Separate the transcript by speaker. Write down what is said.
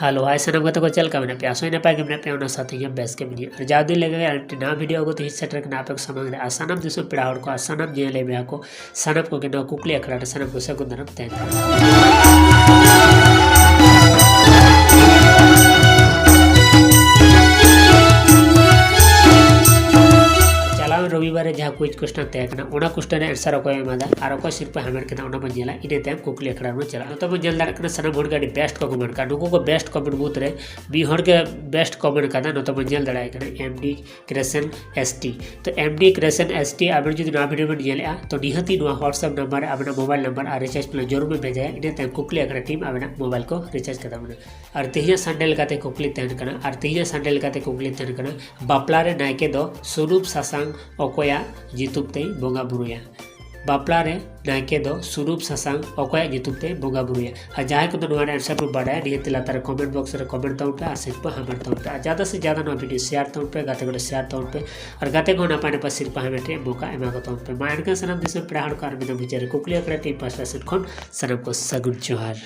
Speaker 1: Hello hi सनम गतो को चल का मैंने प्यासो ही ना पाए कि मैंने पे उना साथ ही बेस के वीडियो और जादू लगेगा ना वीडियो को तो हिस्सा ट्रक ना पे समझ रहे आसानम जिसो पिड़ावड़ को आसानम जे ले में को सनम को के न कुकली अखड़ा सनम को सगुंदरम तय रविवार जहाँ क्विज क्वेश्चन तहकना क्वेश्चन आंसर अको एमादा और अको सिर्फ हेमेट के बन जेला इन तम कुकली अखड़ा में चला तो मैं जेल दाड़ा सनम हड़ के बेस्ट को कमेंट का नुको को बेस्ट कमेंट बूथ रे बी हड़ के बेस्ट कमेंट का न तो मैं जेल दाड़ा MD क्रेसन ST तो MD क्रेसन ST आप जो ना वीडियो में जेल तो निहती व्हाट्सएप नंबर अपना मोबाइल नंबर और रिचार्ज प्लान जरूर में भेजा इन तम कुकली अखड़ा टीम अपना मोबाइल को रिचार्ज करता और तेहिया संडे का कुकली तहन और तेहिया संडे का कुकली तहन बापला रे नायके दो सुरूप सासांग अकोया जितुबते बोंगा बुरुया बापला रे नायके दो सुरूप सासांग अकोया जितुबते बोंगा बुरुया और जहाँ को तो आंसर पर बाढ़ा निहत लातार कमेंट बॉक्स रे कमेंट तौन पे और सिर्फ हमें तौन पे ज़्यादा से ज़्यादा ना वीडियो शेयर तौन पे गाते को शेयर तौन पे और गाते को ना पाने पर सिर्फ हमें मौका एमा को तौन पे मायन का सनम दिस पढ़ाड़ कार में विचार कुकली अकड़ा टीम 5% खन सनम को सगुन जोहार।